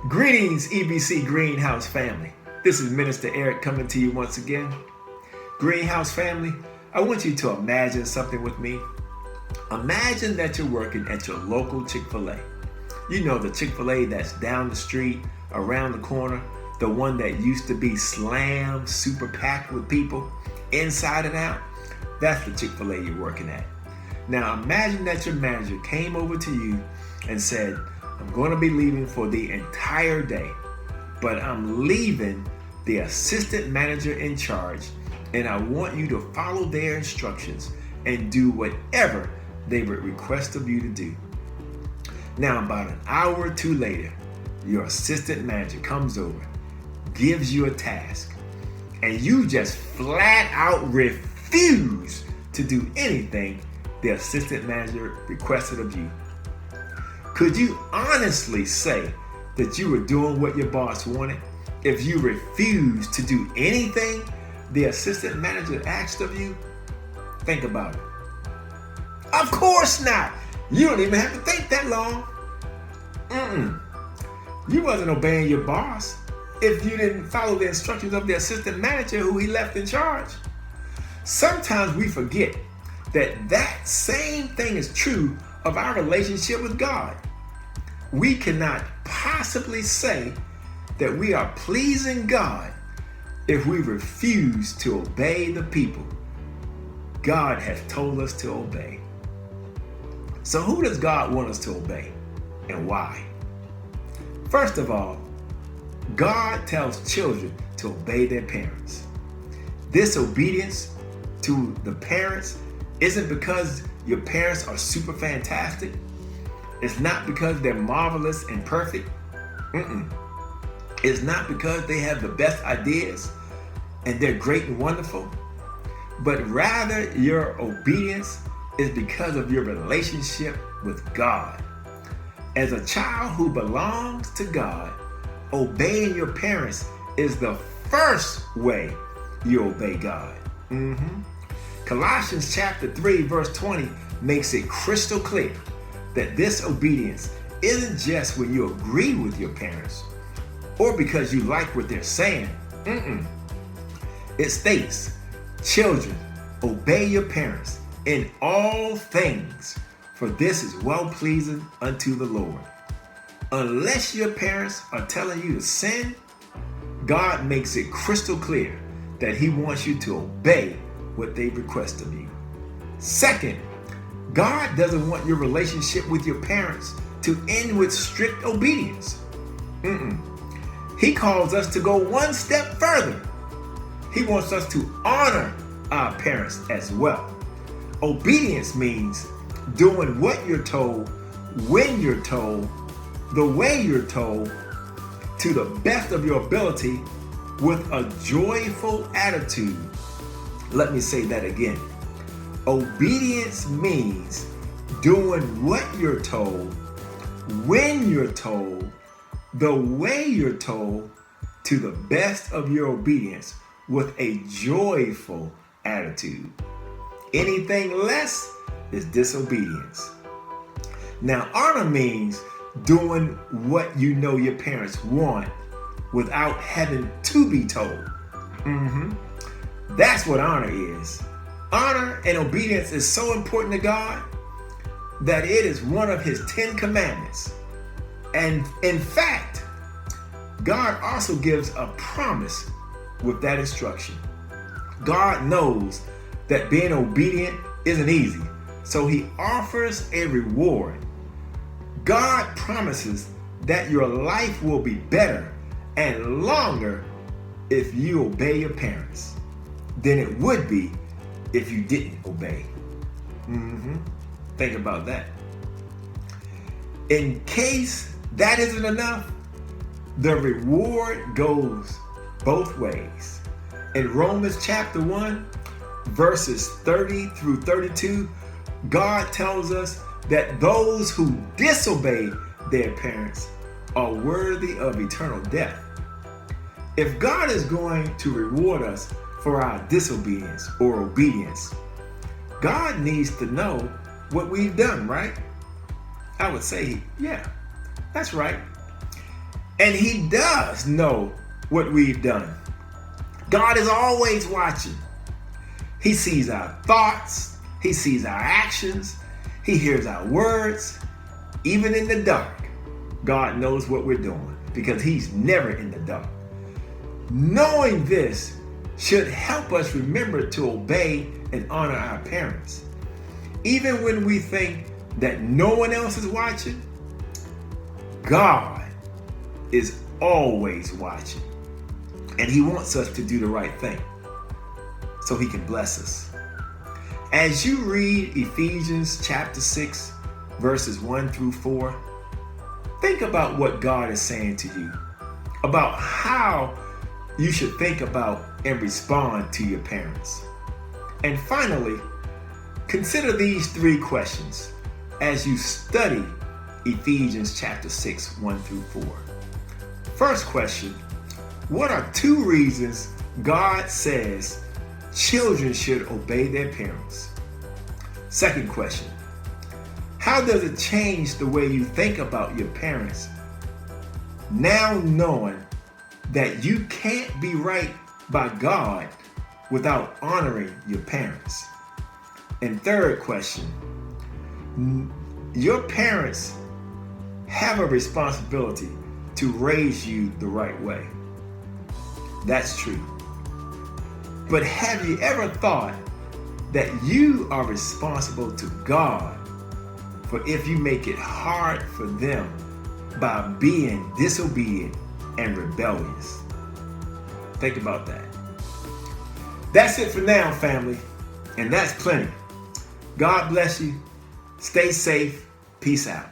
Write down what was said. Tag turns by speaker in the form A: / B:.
A: Greetings, EBC Greenhouse family. This is Minister Eric coming to you once again. Greenhouse family, I want you to imagine something with me. Imagine that you're working at your local Chick-fil-A. You know, the Chick-fil-A that's down the street, around the corner, the one that used to be slammed, super packed with people, inside and out. That's the Chick-fil-A you're working at. Now imagine that your manager came over to you and said, I'm going to be leaving for the entire day, but I'm leaving the assistant manager in charge, and I want you to follow their instructions and do whatever they would request of you to do. Now, about an hour or two later, your assistant manager comes over, gives you a task, and you just flat out refuse to do anything the assistant manager requested of you. Could you honestly say that you were doing what your boss wanted if you refused to do anything the assistant manager asked of you? Think about it. Of course not. You don't even have to think that long. You wasn't obeying your boss if you didn't follow the instructions of the assistant manager who he left in charge. Sometimes we forget that same thing is true of our relationship with God. We cannot possibly say that we are pleasing God if we refuse to obey the people God has told us to obey. So who does God want us to obey and why? First of all, God tells children to obey their parents. This obedience to the parents isn't because your parents are super fantastic. It's not because they're marvelous and perfect. It's not because they have the best ideas and they're great and wonderful. But rather, your obedience is because of your relationship with God. As a child who belongs to God, obeying your parents is the first way you obey God. Colossians chapter 3 verse 20 makes it crystal clear that this obedience isn't just when you agree with your parents or because you like what they're saying. It states, children, obey your parents in all things, for this is well-pleasing unto the Lord. Unless your parents are telling you to sin, God makes it crystal clear that he wants you to obey what they request of you. Second, God doesn't want your relationship with your parents to end with strict obedience. He calls us to go one step further. He wants us to honor our parents as well. Obedience means doing what you're told, when you're told, the way you're told, to the best of your ability with a joyful attitude. Let me say that again. Obedience means doing what you're told, when you're told, the way you're told, to the best of your obedience with a joyful attitude. Anything less is disobedience. Now, honor means doing what you know your parents want without having to be told. That's what honor is. Honor and obedience is so important to God that it is one of his 10 commandments. And in fact, God also gives a promise with that instruction. God knows that being obedient isn't easy, so he offers a reward. God promises that your life will be better and longer if you obey your parents than it would be if you didn't obey. Think about that. In case that isn't enough, the reward goes both ways. In Romans chapter 1, verses 30 through 32, God tells us that those who disobey their parents are worthy of eternal death. If God is going to reward us for our disobedience or obedience, God needs to know what we've done, right? I would say, yeah, that's right. And he does know what we've done. God is always watching. He sees our thoughts. He sees our actions. He hears our words. Even in the dark, God knows what we're doing because he's never in the dark. Knowing this should help us remember to obey and honor our parents. Even when we think that no one else is watching, God is always watching. And he wants us to do the right thing so he can bless us. As you read Ephesians chapter 6, verses 1 through 4, think about what God is saying to you, about how you should think about and respond to your parents. And finally, consider these 3 questions as you study Ephesians chapter 6, 1 through 4. First question, what are 2 reasons God says children should obey their parents? Second question, how does it change the way you think about your parents now knowing that you can't be right by God without honoring your parents? And third question, your parents have a responsibility to raise you the right way. That's true. But have you ever thought that you are responsible to God for if you make it hard for them by being disobedient and rebellious? Think about that. That's it for now, family. And that's plenty. God bless you. Stay safe. Peace out.